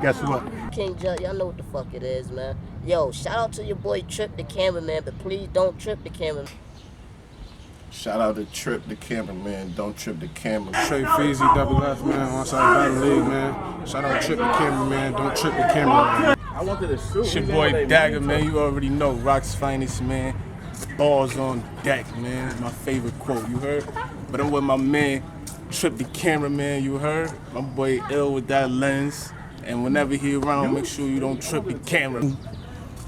Guess what? King Judge, y'all know what the fuck it is, man. Yo, shout out to your boy Tripp the cameraman, but please don't trip the cameraman. Shout out to Tripp the cameraman. Don't trip the camera. Straight Feezy, double F, man. Onside Battle League, man. Shout out Tripp the cameraman. Don't trip the cameraman. I wanted to shoot. It's your boy Dagger, man. You already know. Rock's finest, man. Balls on deck, man. My favorite quote, you heard? But I'm with my man, Tripp the cameraman, you heard? My boy ill with that lens. And whenever he around, make sure you don't trip the camera.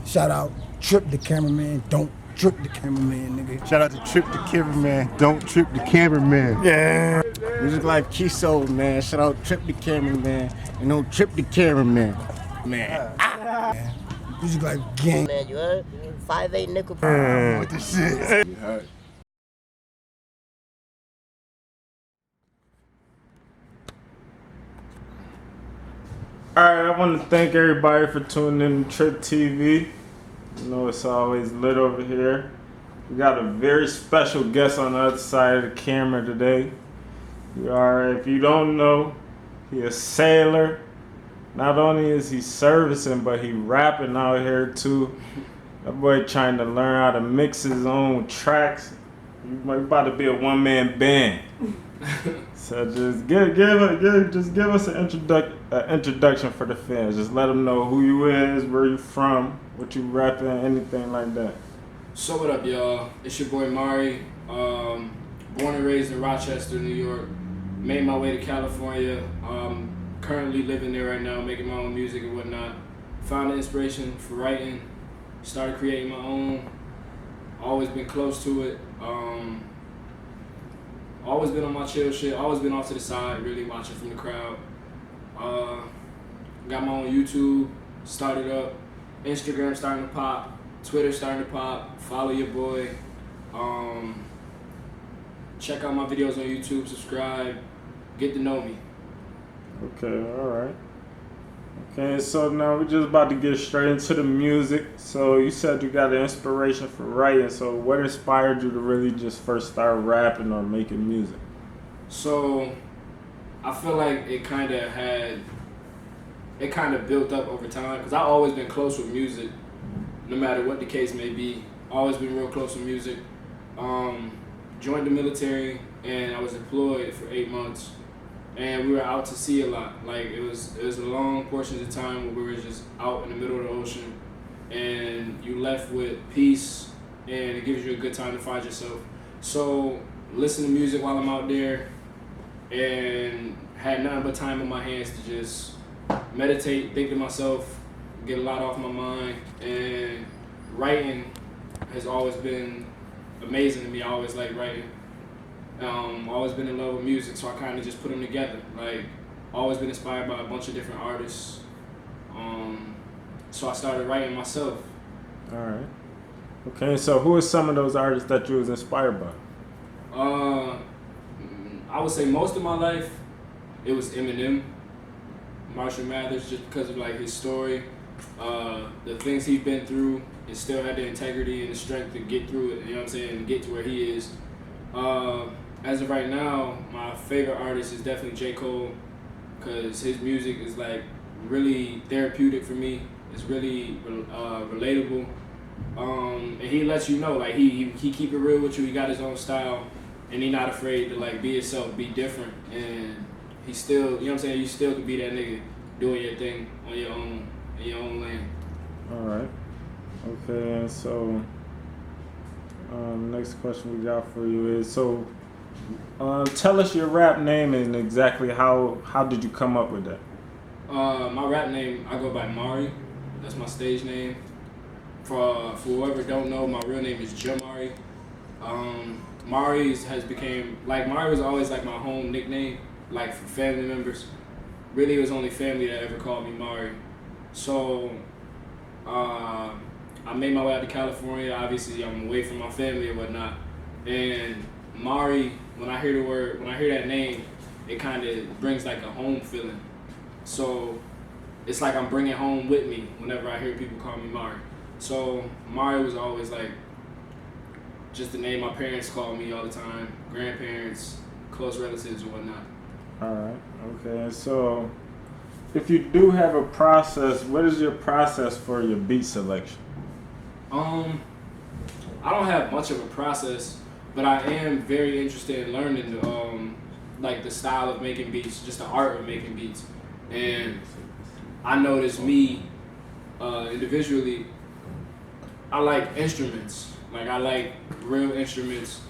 Shout out Tripp the cameraman. Don't trip the cameraman, nigga. Shout out to Tripp the cameraman. Don't trip the cameraman. Yeah. Music Life Kiso, man. Shout out Tripp the cameraman. And don't trip the cameraman. Man. Music Life gang. Man, you heard? 5'8" nickel. What the shit? You heard. Alright, I want to thank everybody for tuning in to Tripp TV. You know it's always lit over here. We got a very special guest on the other side of the camera today. If you don't know, he a sailor. Not only is he servicing, but he rapping out here too. That boy trying to learn how to mix his own tracks. You about to be a one-man band. So just give us an introduction for the fans. Just let them know who you is, where you from, what you rapping, anything like that. So what up, y'all? It's your boy Mari. Born and raised in Rochester, New York. Made my way to California. Currently living there right now, making my own music and whatnot. Found the inspiration for writing. Started creating my own. Always been close to it. Always been on my chill shit. Always been off to the side, really watching from the crowd. Got my own YouTube. Started up. Instagram starting to pop. Twitter starting to pop. Follow your boy. Check out my videos on YouTube. Subscribe. Get to know me. Okay, alright. Okay, so now we're just about to get straight into the music. So you said you got an inspiration for writing. So what inspired you to really just first start rapping or making music? So I feel like it kind of built up over time because I've always been close with music, no matter what the case may be. Always been real close with music. Joined the military and I was deployed for 8 months. And we were out to sea a lot. Like it was long portions of time where we were just out in the middle of the ocean, and you left with peace, and it gives you a good time to find yourself. So listen to music while I'm out there, and had nothing but time on my hands to just meditate, think to myself, get a lot off my mind. And writing has always been amazing to me. I always like writing. Always been in love with music, so I kind of just put them together. Like, always been inspired by a bunch of different artists. So I started writing myself. All right. Okay, so who are some of those artists that you was inspired by? I would say most of my life, it was Eminem, Marshall Mathers, just because of like his story, the things he's been through, and still had the integrity and the strength to get through it. You know what I'm saying? And get to where he is. As of right now, my favorite artist is definitely J. Cole, because his music is like really therapeutic for me. It's really relatable, and he lets you know, like he keep it real with you. He got his own style, and he not afraid to like be yourself, be different, and he still, you know what I'm saying. You still could be that nigga doing your thing on your own in your own lane. All right. Okay, and so next question we got for you is tell us your rap name and exactly how did you come up with that? My rap name, I go by Mari. That's my stage name. For whoever don't know, my real name is Jamari. Mari Mari was always like my home nickname, like for family members. Really, it was only family that ever called me Mari. So I made my way out to California. Obviously, I'm away from my family and whatnot. And Mari, when I hear that name, it kind of brings like a home feeling. So it's like I'm bringing home with me whenever I hear people call me Mari. So Mari was always like just the name my parents called me all the time, grandparents, close relatives and whatnot. All right. Okay. So if you do have a process, what is your process for your beat selection? I don't have much of a process, but I am very interested in learning like the style of making beats, just the art of making beats. And I noticed me individually, I like instruments. Like I like real instruments.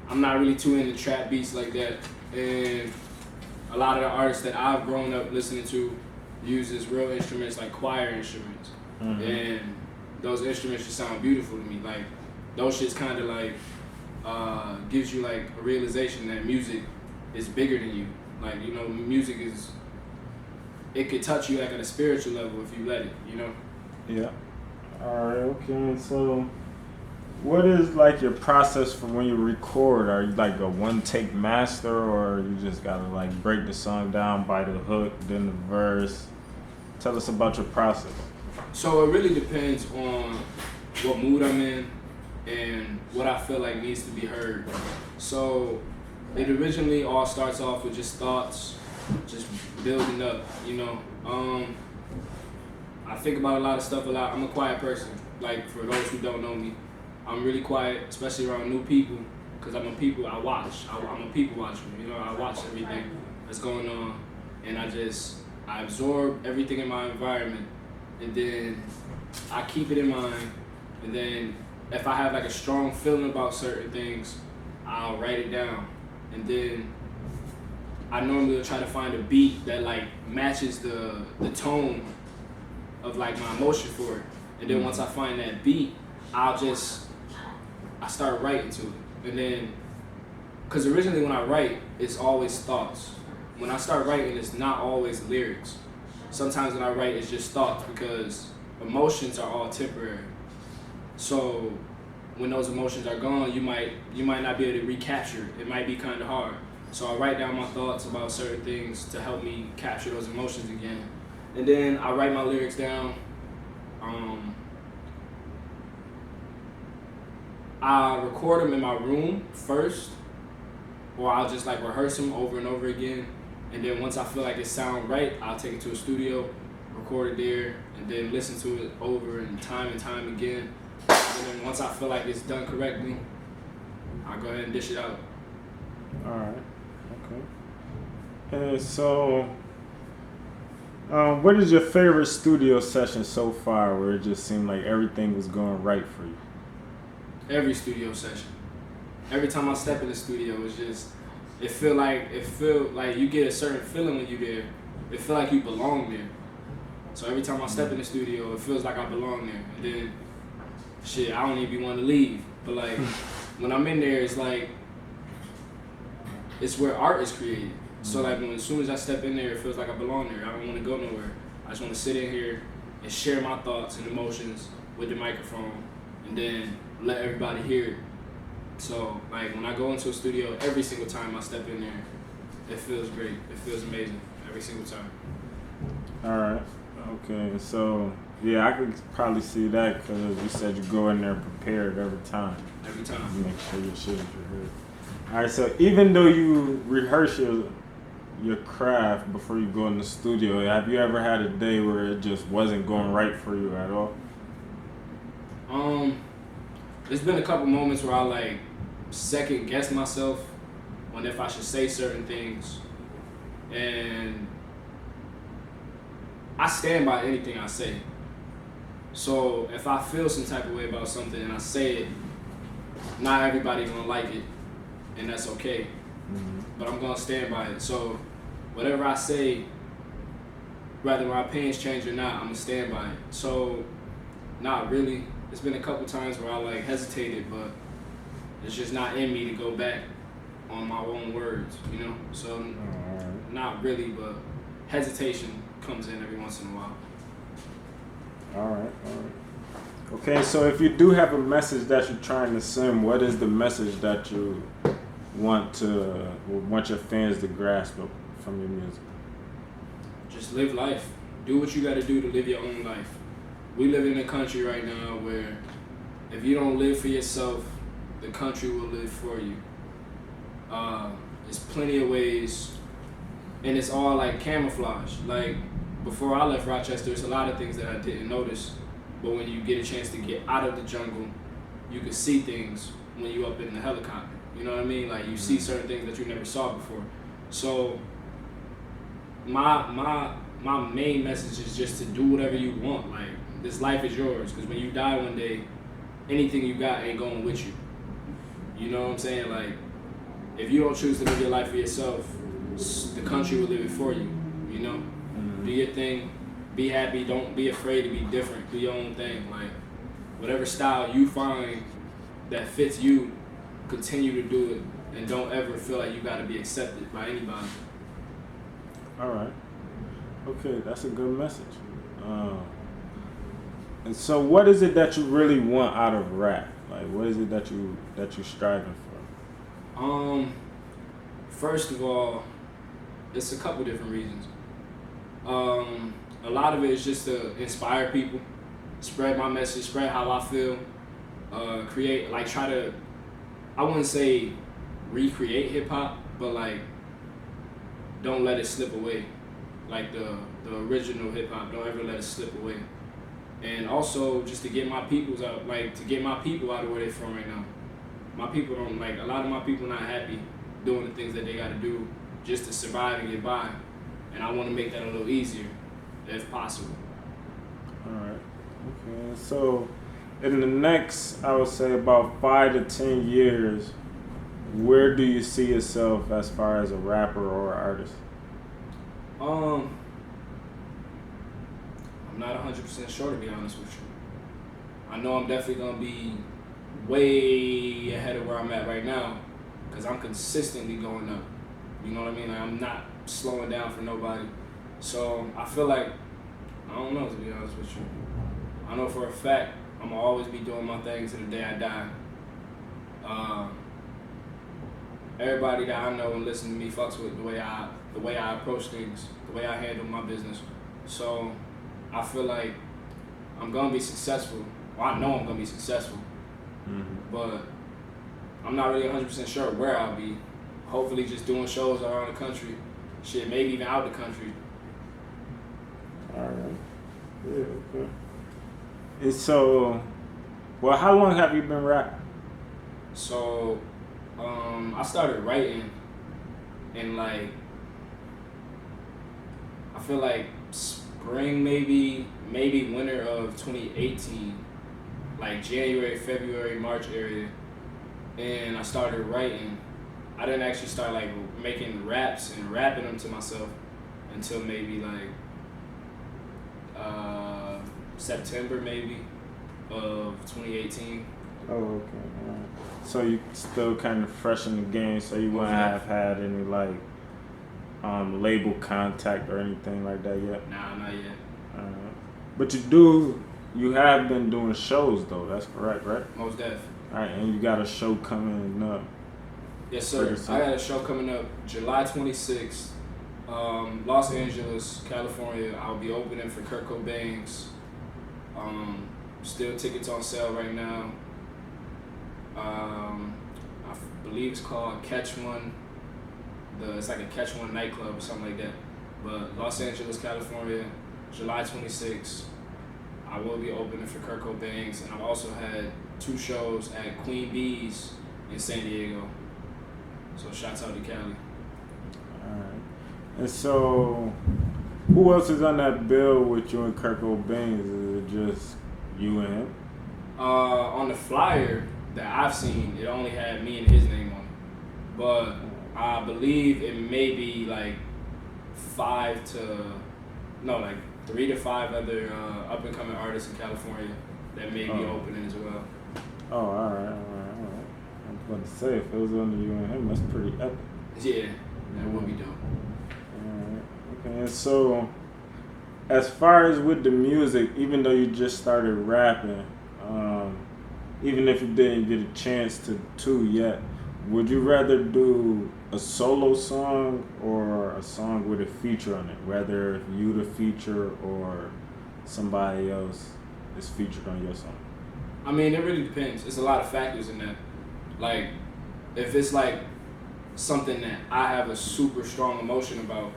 I'm not really too into trap beats like that. And a lot of the artists that I've grown up listening to uses real instruments like choir instruments. Mm-hmm. And those instruments just sound beautiful to me. Like those shits kind of like gives you like a realization that music is bigger than you. Like, you know, music is, it could touch you like at a spiritual level if you let it, you know? Yeah. Alright, okay. So what is like your process for when you record? Are you like a one take master, or you just gotta like break the song down by the hook, then the verse? Tell us about your process. So it really depends on what mood I'm in and what I feel like needs to be heard. So it originally all starts off with just thoughts, just building up, you know. I think about a lot of stuff a lot. I'm a quiet person. Like, for those who don't know me, I'm really quiet, especially around new people, because I'm a people, I watch. I'm a people watcher, you know. I watch everything that's going on, and I absorb everything in my environment, and then I keep it in mind, and then if I have like a strong feeling about certain things, I'll write it down, and then I normally will try to find a beat that like matches the tone of like my emotion for it, and then once I find that beat, I start writing to it, and then, cause originally when I write, it's always thoughts. When I start writing, it's not always lyrics. Sometimes when I write, it's just thoughts, because emotions are all temporary. So when those emotions are gone, you might not be able to recapture it. It might be kind of hard. So I write down my thoughts about certain things to help me capture those emotions again. And then I write my lyrics down. I record them in my room first, or I'll just like rehearse them over and over again. And then once I feel like it sounds right, I'll take it to a studio, record it there, and then listen to it over and time again. And then once I feel like it's done correctly, I'll go ahead and dish it out. Alright, okay. And so, what is your favorite studio session so far where it just seemed like everything was going right for you? Every studio session. Every time I step in the studio, it's just, it feel like you get a certain feeling when you're there. It feel like you belong there. So every time I step in the studio, it feels like I belong there. And then, shit, I don't even want to leave. But like, when I'm in there, it's like, it's where art is created. So like, as soon as I step in there, it feels like I belong there. I don't want to go nowhere. I just want to sit in here and share my thoughts and emotions with the microphone, and then let everybody hear it. So like, when I go into a studio, every single time I step in there, it feels great. It feels amazing every single time. All right. Okay. So yeah, I could probably see that because you said you go in there prepared every time. Every time. You make sure your shit is rehearsed. All right. So even though you rehearse your craft before you go in the studio, have you ever had a day where it just wasn't going right for you at all? There's been a couple moments where I like second guess myself on if I should say certain things, and I stand by anything I say. So if I feel some type of way about something and I say it, not everybody's gonna like it, and that's okay. Mm-hmm. But I'm gonna stand by it. So whatever I say, whether my opinions change or not, I'm gonna stand by it. So not really. There's been a couple times where I like hesitated, but it's just not in me to go back on my own words, you know? So not really, but hesitation comes in every once in a while. All right. Okay, so if you do have a message that you're trying to send, what is the message that you want your fans to grasp from your music? Just live life. Do what you got to do to live your own life. We live in a country right now where if you don't live for yourself, the country will live for you. There's plenty of ways, and it's all like camouflage. Like, before I left Rochester, there's a lot of things that I didn't notice. But when you get a chance to get out of the jungle, you can see things when you up in the helicopter. You know what I mean? Like you see certain things that you never saw before. So my main message is just to do whatever you want. Like this life is yours, because when you die one day, anything you got ain't going with you. You know what I'm saying? Like if you don't choose to live your life for yourself, the country will live it for you. You know, do your thing, be happy. Don't be afraid to be different. Do your own thing. Like whatever style you find that fits you, continue to do it, and don't ever feel like you got to be accepted by anybody. All right. Okay, that's a good message. And so, what is it that you really want out of rap? Like, what is it that you striving for? First of all, it's a couple different reasons. A lot of it is just to inspire people, spread my message, spread how I feel, create, like try to, I wouldn't say recreate hip hop, but like don't let it slip away. Like the original hip hop, don't ever let it slip away. And also just to get my peoples out, like to get my people out of where they're from right now. My people don't, like, a lot of my people not happy doing the things that they gotta do just to survive and get by. And I wanna make that a little easier, if possible. All right. Okay. So, in the next, I would say about 5 to 10 years, where do you see yourself as far as a rapper or artist? I'm not 100% sure, to be honest with you. I know I'm definitely gonna be way ahead of where I'm at right now, because I'm consistently going up. You know what I mean? Like, I'm not slowing down for nobody. So I feel like, I don't know, to be honest with you. I know for a fact I'm gonna always be doing my thing to the day I die. Everybody that I know and listen to me fucks with the way I approach things, the way I handle my business. So I feel like I'm gonna be successful. Well, I know I'm gonna be successful, but I'm not really 100% sure where I'll be. Hopefully just doing shows around the country. Shit, maybe even out the country. All right. Yeah, okay. And so, well, how long have you been rapping? So, I started writing in like, I feel like spring, maybe winter of 2018, like January, February, March area, and I started writing. I didn't actually start like making raps and rapping them to myself until maybe like September maybe of 2018. Oh, okay. All right. So you still kind of fresh in the game, so you wouldn't have had any like label contact or anything like that yet? Nah, not yet. But you have been doing shows though, that's correct, right? Most def. Alright, and you got a show coming up. Yes, sir. I got a show coming up July 26th, Los Angeles, California. I'll be opening for Kurt Cobain's. Still tickets on sale right now. I believe it's called Catch One. It's like a Catch One nightclub or something like that. But Los Angeles, California, July 26th. I will be opening for Kurt Cobain's, and I've also had 2 shows at Queen Bee's in San Diego. So shouts out to Cali. Alright. And so, who else is on that bill with you and Kurt Cobain? Is it just you and him? On the flyer that I've seen, it only had me and his name on it. But I believe it may be like 3 to 5 other up and coming artists in California that may be opening as well. Oh, alright. I was about to say, if it was under you and him, that's pretty epic. Yeah, that would be dope. Alright. Okay, and so, as far as with the music, even though you just started rapping, even if you didn't get a chance to yet, would you rather do a solo song or a song with a feature on it? Whether you the feature or somebody else is featured on your song? I mean, it really depends. There's a lot of factors in that. Like, if it's like something that I have a super strong emotion about,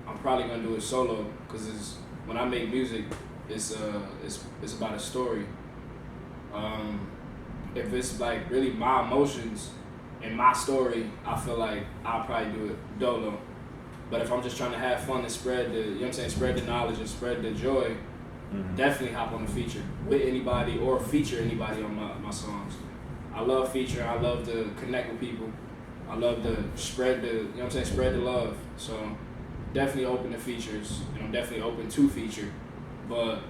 I'm I'm probably gonna do it solo because when I make music, it's about a story. If it's like really my emotions and my story, I feel like I'll probably do it dolo. But if I'm just trying to have fun and spread the, you know what I'm saying, spread the knowledge and spread the joy, definitely hop on a feature with anybody or feature anybody on my songs. I love featuring. I love to connect with people. I love to spread the, you know what I'm saying, spread the love. So definitely open to features, and I'm definitely open to feature. But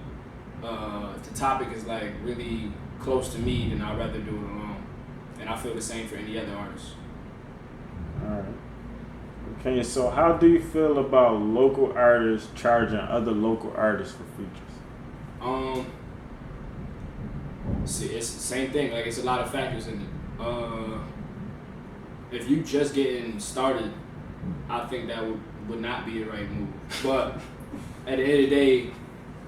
if the topic is like really close to me, then I'd rather do it alone. And I feel the same for any other artist. All right. Okay, so how do you feel about local artists charging other local artists for features? See, it's the same thing. Like, it's a lot of factors in it. If you just getting started, I think that would not be the right move. But at the end of the day,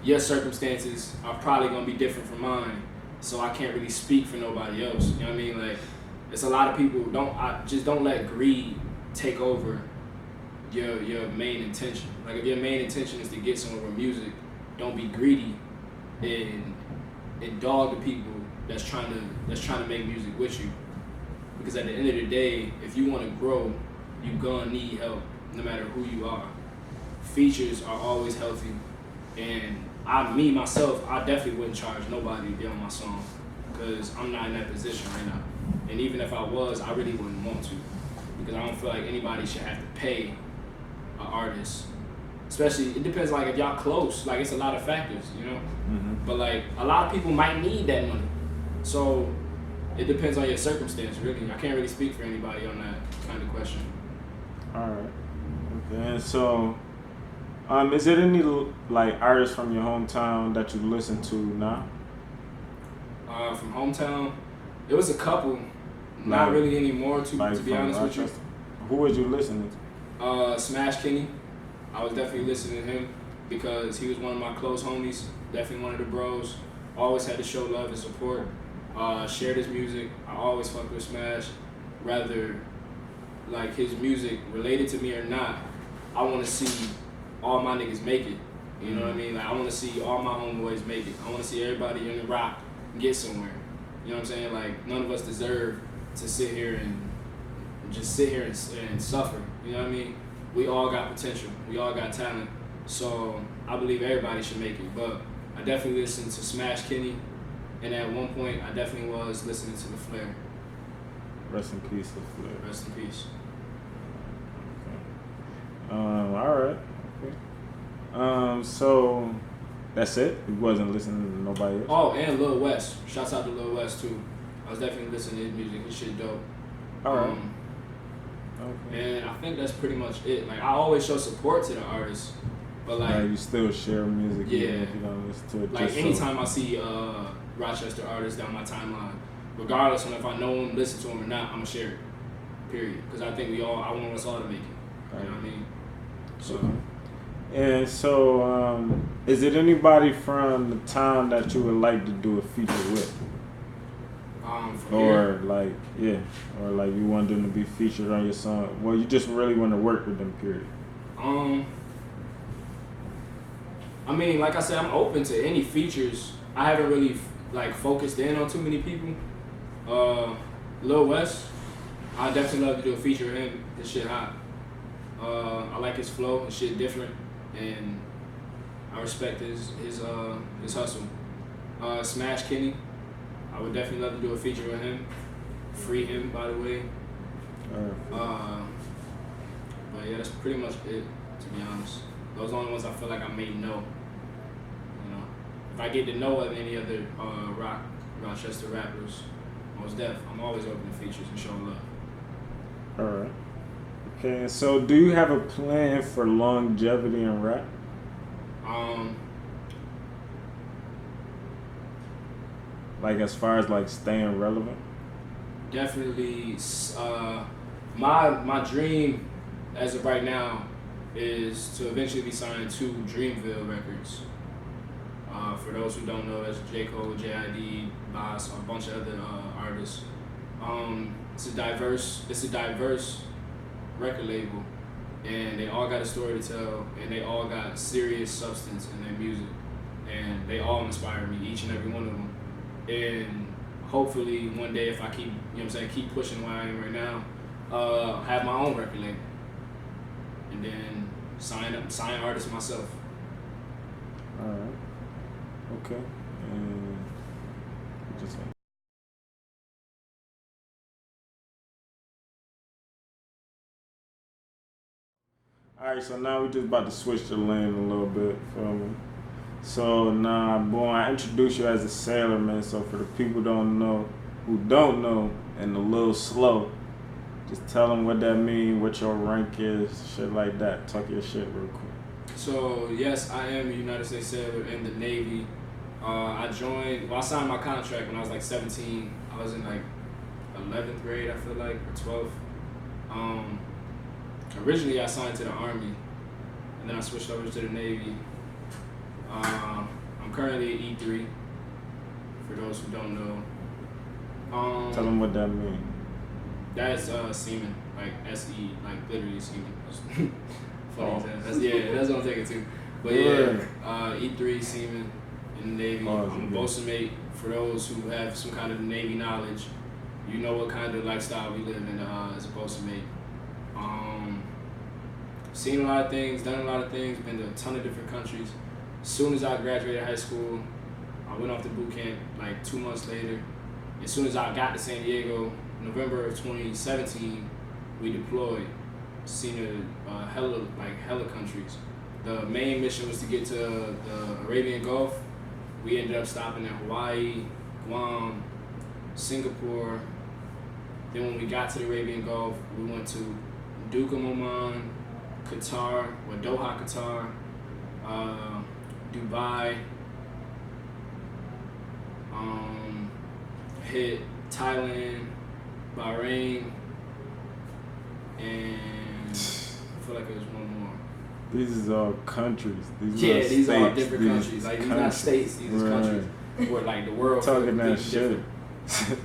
your circumstances are probably gonna be different from mine, so I can't really speak for nobody else. You know what I mean? Like, it's a lot of people don't let greed take over your main intention. Like, if your main intention is to get somewhere with music, don't be greedy and dog the people that's trying to make music with you. Because at the end of the day, if you want to grow, you gonna need help, no matter who you are. Features are always healthy, and myself, I definitely wouldn't charge nobody to be on my song, because I'm not in that position right now. And even if I was, I really wouldn't want to, because I don't feel like anybody should have to pay an artist. Especially, it depends, like, if y'all close, like, it's a lot of factors, you know? But, like, a lot of people might need that money. So it depends on your circumstance, really. I can't really speak for anybody on that kind of question. All right. Okay. And so, is there any like artists from your hometown that you listen to now? From hometown, there was a couple. Not really anymore, to be honest with you. Who was you listening to? Smash Kenny. I was definitely listening to him because he was one of my close homies. Definitely one of the bros. Always had to show love and support. Shared his music. I always fucked with Smash. Rather, like, his music related to me or not, I want to see all my niggas make it. You know what I mean? Like, I want to see all my homeboys make it. I want to see everybody in the rock get somewhere. You know what I'm saying? Like, none of us deserve to sit here and suffer. You know what I mean? We all got potential. We all got talent. So I believe everybody should make it. But I definitely listened to Smash Kenny, and at one point I definitely was listening to the Flair. Rest in peace, the Flair. Rest in peace. Okay. All right. Okay. So that's it. You wasn't listening to nobody else. Oh, and Lil West. Shouts out to Lil West too. I was definitely listening to his music. His shit dope. All right. Okay. And I think that's pretty much it. Like, I always show support to the artists, but like, you still share music. Yeah. Even if you don't listen to it. Like, anytime I see Rochester artists down my timeline, regardless of if I know them, listen to them or not, I'm gonna share it. Period. Because I think I want us all to make it. You know what I mean? So. And so, is it anybody from the town that you would like to do a feature with? Or like, yeah, or like you want them to be featured on your song. Well, you just really want to work with them, period. I mean, like I said, I'm open to any features. I haven't really like focused in on too many people. Lil West, I definitely love to do a feature with him. His shit hot. I like his flow. His shit different, and I respect his hustle. Smash Kenny, I would definitely love to do a feature with him. Free him, by the way. But yeah, that's pretty much it, to be honest. Those are the only ones I feel like I may know. You know, if I get to know any other Rochester rappers, most def, I'm always open to features and showing love. All right. Okay, so do you have a plan for longevity in rap? Like, as far as like staying relevant? Definitely. My dream as of right now is to eventually be signed to Dreamville Records. For those who don't know, that's J. Cole, J.I.D., Boss, a bunch of other artists. It's a diverse record label. and they all got a story to tell, and they all got serious substance in their music, and they all inspire me, each and every one of them. And hopefully one day, if I keep, you know what I'm saying, keep pushing where I am right now, have my own record label, and then sign artists myself. All right. Okay. And just. All right, so now we just about to switch the lane a little bit, feel me? So now, boy, I introduce you as a sailor, man. So for the people who don't know, and a little slow, just tell them what that mean, what your rank is, shit like that. Talk your shit real quick. So yes, I am a United States sailor in the Navy. I signed my contract when I was like 17. I was in like 11th grade, I feel like, or 12th. Originally, I signed to the Army, and then I switched over to the Navy. I'm currently at E3, for those who don't know. Tell them what that means. That's seaman, like S-E, like literally seaman. Funny as hell. That's what I'm taking to. But E3 seaman in the Navy. I'm a bosun mate. For those who have some kind of Navy knowledge, you know what kind of lifestyle we live in as a bosun mate. Seen a lot of things, done a lot of things, been to a ton of different countries. As soon as I graduated high school, I went off to boot camp like 2 months later. As soon as I got to San Diego, November of 2017, we deployed. Seen a hella countries. The main mission was to get to the Arabian Gulf. We ended up stopping at Hawaii, Guam, Singapore. Then when we got to the Arabian Gulf, we went to Duqm, Oman, Qatar, Doha, Qatar, Dubai, hit Thailand, Bahrain, and I feel like there's one more. These is all countries. These are all different countries. Like, these are not states, these are countries. Where like the world talking that shit.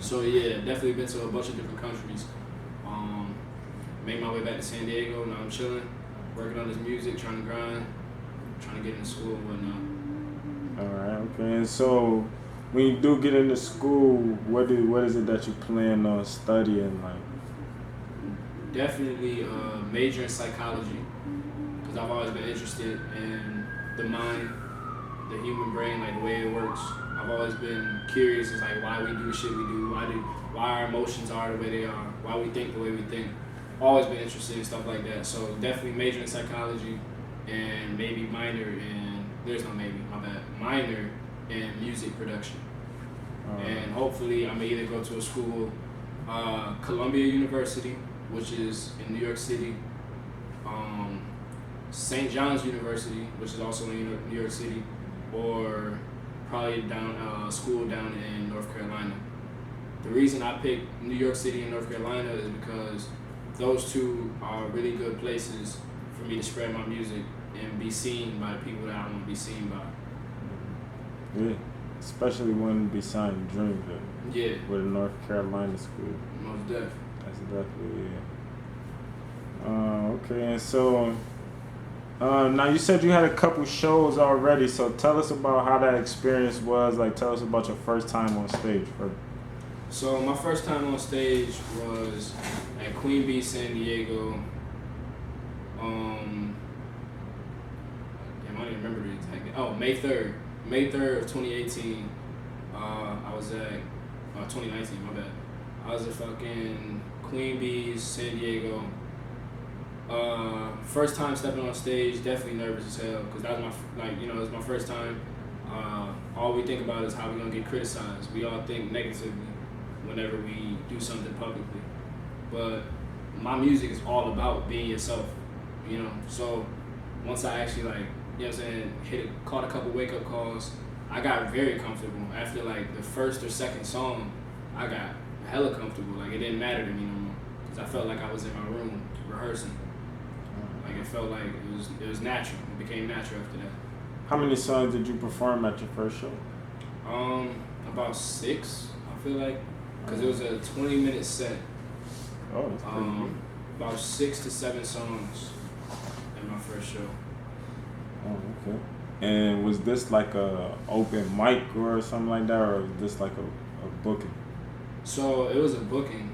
So yeah, definitely been to a bunch of different countries. Made my way back to San Diego. Now I'm chilling, working on this music, trying to grind, trying to get into school and whatnot. All right, okay. And so, when you do get into school, what is it that you plan on studying? Like, definitely major in psychology, because I've always been interested in the mind, the human brain, like the way it works. I've always been curious as like why we do shit we do, why our emotions are the way they are, why we think the way we think. Always been interested in stuff like that. So definitely major in psychology, and maybe minor in minor in music production. And hopefully I'm either go to a school, Columbia University, which is in New York City, St. John's University, which is also in New York City, or probably school down in North Carolina. The reason I picked New York City and North Carolina is because those two are really good places for me to spread my music and be seen by the people that I want to be seen by. Yeah, especially when beside Dreamville. Yeah. With a North Carolina school. Most definitely. That's definitely okay, and so now you said you had a couple shows already, so tell us about how that experience was. Like, tell us about your first time on stage first. So my first time on stage was at Queen Bee, San Diego. I don't even remember the exact date. Oh, May 3rd of 2018. I was at 2019. My bad. I was at fucking Queen Bee's, San Diego. First time stepping on stage, definitely nervous as hell, because that was it was my first time. All we think about is how we're gonna get criticized. We all think negatively whenever we do something publicly, but my music is all about being yourself, you know. So once I actually caught a couple wake up calls, I got very comfortable. After like the first or second song, I got hella comfortable. Like, it didn't matter to me no more, because I felt like I was in my room rehearsing. Like, it felt like it was natural. It became natural after that. How many songs did you perform at your first show? About 6, I feel like, because it was a 20-minute set. Oh, that's pretty good. About 6 to 7 songs. like my first show. Oh, okay. And was this like a open mic or something like that, or was this like a booking? So it was a booking.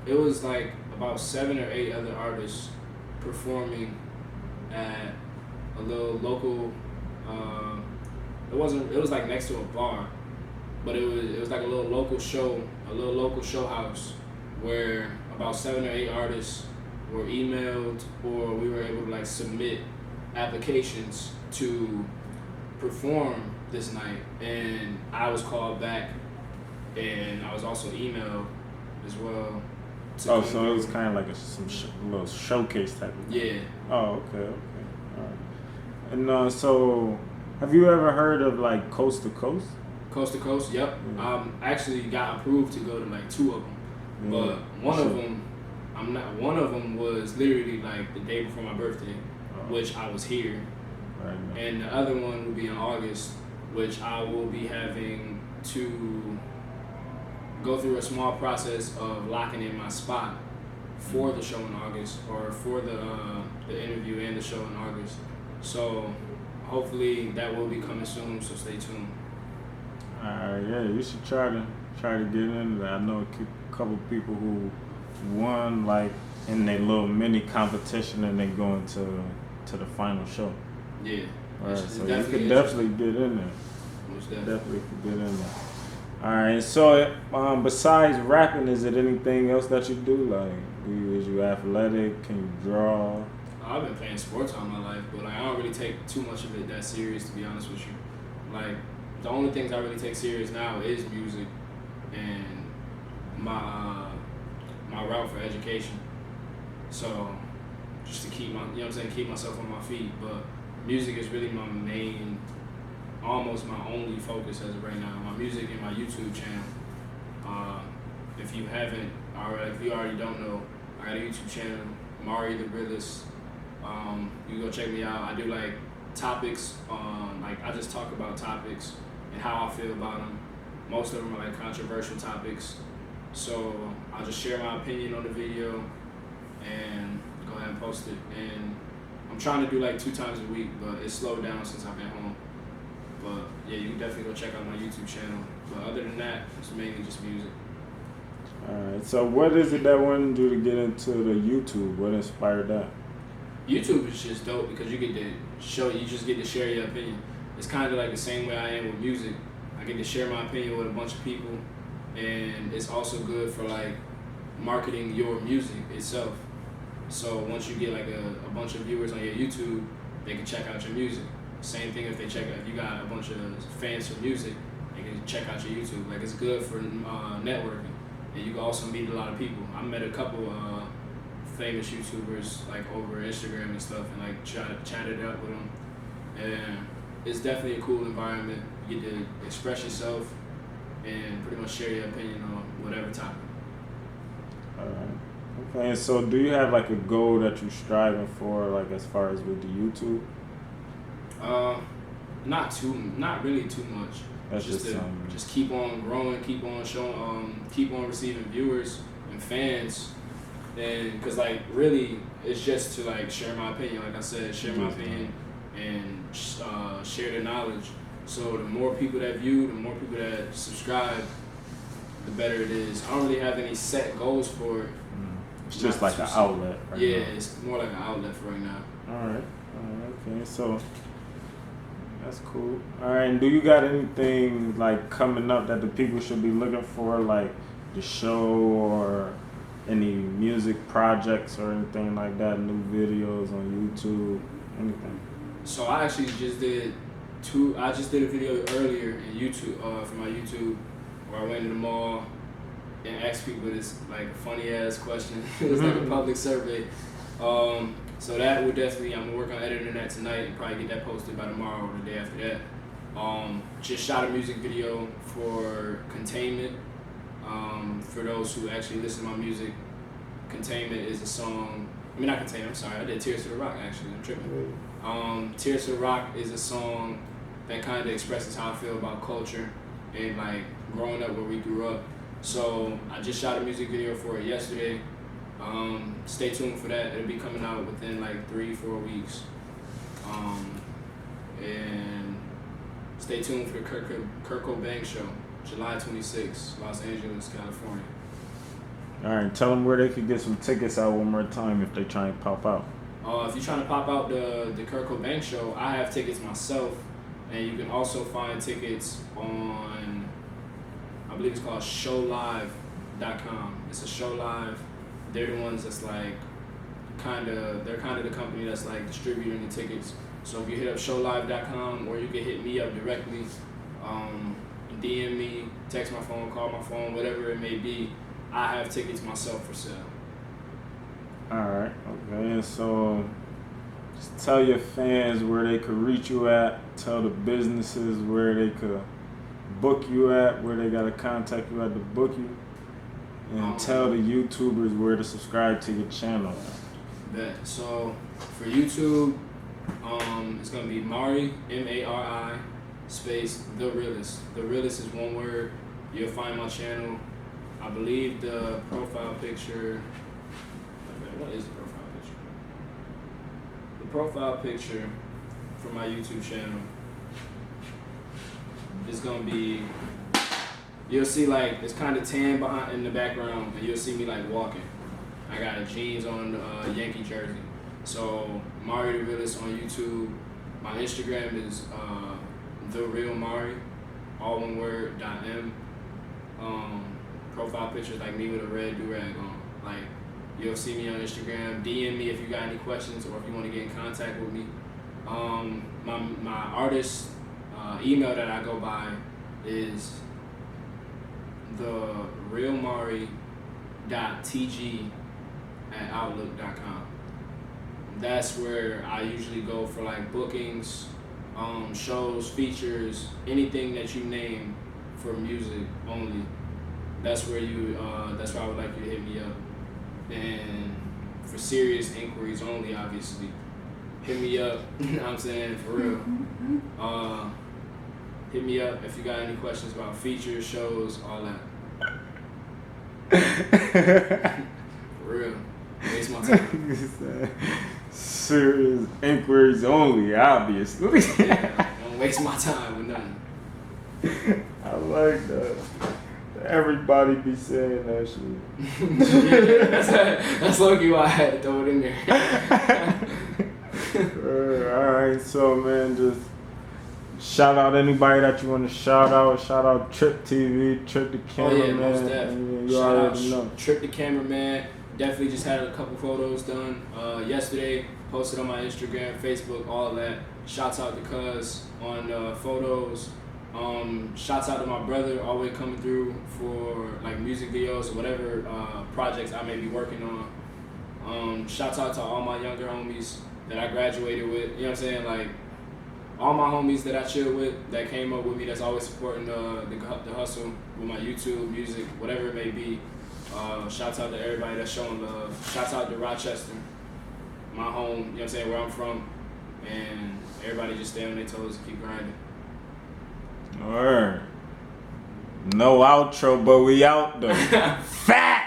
It was like about 7 or 8 other artists performing at a little local. It was like next to a bar, but it was like a little local show house where about 7 or 8 artists were emailed, or we were able to like submit applications to perform this night, and I was called back, and I was also emailed as well. Oh, so it was kind of like a little showcase type of thing. Yeah. Oh, okay. All right. And so, have you ever heard of like Coast to Coast? Coast to Coast, yep. Yeah. I actually got approved to go to like 2 of them, Yeah. but one of them, One of them was literally like the day before my birthday, which I was here, Right now. and the other one will be in August, which I will be having to go through a small process of locking in my spot for the show in August, or for the interview and the show in August. So hopefully that will be coming soon. So stay tuned. Yeah, you should try to get in there. I know a couple people who won like in their little mini competition, and they go into the final show. Yeah. All right, It's so you definitely could definitely get in there. Most definitely. Definitely could get in there. All right. So, besides rapping, is it anything else that you do? Like, is you athletic? Can you draw? I've been playing sports all my life, but like I don't really take too much of it that serious, to be honest with you. Like the only things I really take serious now is music and my route for education. So just to keep keep myself on my feet. But music is really my main, almost my only focus as of right now. My music and my YouTube channel. If you haven't, or if you already don't know, I got a YouTube channel, Mari the Realist. You can go check me out. I do like topics on, like I just talk about topics and how I feel about them. Most of them are like controversial topics. So I'll just share my opinion on the video and go ahead and post it. And I'm trying to do like 2 times a week, but it's slowed down since I've been home. But yeah, you can definitely go check out my YouTube channel. But other than that, it's mainly just music. Alright, so what is it that wanted you to get into the YouTube? What inspired that? YouTube is just dope because you get to share your opinion. It's kind of like the same way I am with music. I get to share my opinion with a bunch of people, and it's also good for like marketing your music itself. So once you get like a bunch of viewers on your YouTube, they can check out your music. Same thing if you got a bunch of fans for music, they can check out your YouTube. Like it's good for networking, and you can also meet a lot of people. I met a couple famous YouTubers like over Instagram and stuff, and like chatted up with them. And it's definitely a cool environment. You get to express yourself and pretty much share your opinion on whatever topic. Alright. Okay, so do you have like a goal that you're striving for, like as far as with the YouTube? Not really too much. That's just keep on growing, keep on showing, keep on receiving viewers and fans, and because like really it's just to like share my opinion. Like I said, share my opinion and share the knowledge. So the more people that view, the more people that subscribe, the better it is. I don't really have any set goals for it. It's just like an outlet. Right yeah, now. it's more like an outlet for right now. All right. Okay. So that's cool. All right. And do you got anything like coming up that the people should be looking for, like the show or any music projects or anything like that? New videos on YouTube, anything? So I actually just did I just did a video earlier in YouTube for my YouTube where I went to the mall and asked people this like funny ass question. It was like a public survey. So that would definitely, I'm gonna work on editing that tonight and probably get that posted by tomorrow or the day after that. Just shot a music video for Containment. For those who actually listen to my music, Containment is a song. I mean, not Containment, I'm sorry. I did Tears to the Rock actually. I'm tripping. Tears to the Rock is a song that kind of expresses how I feel about culture and like growing up where we grew up. So I just shot a music video for it yesterday, Stay tuned for that. It'll be coming out within like 3-4 weeks. And stay tuned for the Kurt Cobain show, July 26th, Los Angeles, California. All right, tell them where they could get some tickets out one more time if they try and pop out. If you're trying to pop out the Kurt Cobain show, I have tickets myself, and you can also find tickets on, I believe it's called showlive.com. It's a Show Live. They're the ones that's like they're kind of the company that's like distributing the tickets. So if you hit up showlive.com, or you can hit me up directly, DM me, text my phone, call my phone, whatever it may be. I have tickets myself for sale. Alright, okay, and so just tell your fans where they could reach you at, tell the businesses where they could book you at, where they gotta contact you at to book you, and tell the YouTubers where to subscribe to your channel. Bet. So for YouTube, it's gonna be Mari, Mari, space The Realist. The Realist is one word. You'll find my channel. I believe the profile picture. What is the profile picture? The profile picture for my YouTube channel is gonna be. You'll see like it's kind of tan behind in the background, and you'll see me like walking. I got a jeans on, Yankee jersey. So Mari the Realist on YouTube. My Instagram is The Real Mari, all one word, .m. Profile pictures like me with a red do-rag on. Like, you'll see me on Instagram. DM me if you got any questions or if you want to get in contact with me. My artist email that I go by is therealmari.tg@outlook.com. That's where I usually go for like bookings, shows, features, anything that you name for music only. That's where that's where I would like you to hit me up. And for serious inquiries only, obviously, hit me up. You know what I'm saying? For real. Hit me up if you got any questions about features, shows, all that. For real. Waste my time. Serious inquiries only, obviously. Yeah, don't waste my time with nothing. I like that. Everybody be saying that shit. That's low-key why I had to throw it in there. Alright, so man, just shout out anybody that you want to shout out. Shout out Tripp TV, Tripp the Cameraman. Most definitely. You Shout already know. out Tripp the Cameraman. Definitely just had a couple photos done yesterday. Posted on my Instagram, Facebook, all that. Shouts out to Cuz on photos. Shouts out to my brother, always coming through for like music videos or whatever projects I may be working on. Shouts out to all my younger homies that I graduated with. You know what I'm saying? Like all my homies that I chill with, that came up with me, that's always supporting the hustle with my YouTube, music, whatever it may be. Shouts out to everybody that's showing love. Shouts out to Rochester, my home, you know what I'm saying, where I'm from. And everybody just stay on their toes and keep grinding. Alright. No outro, but we out though. Fat!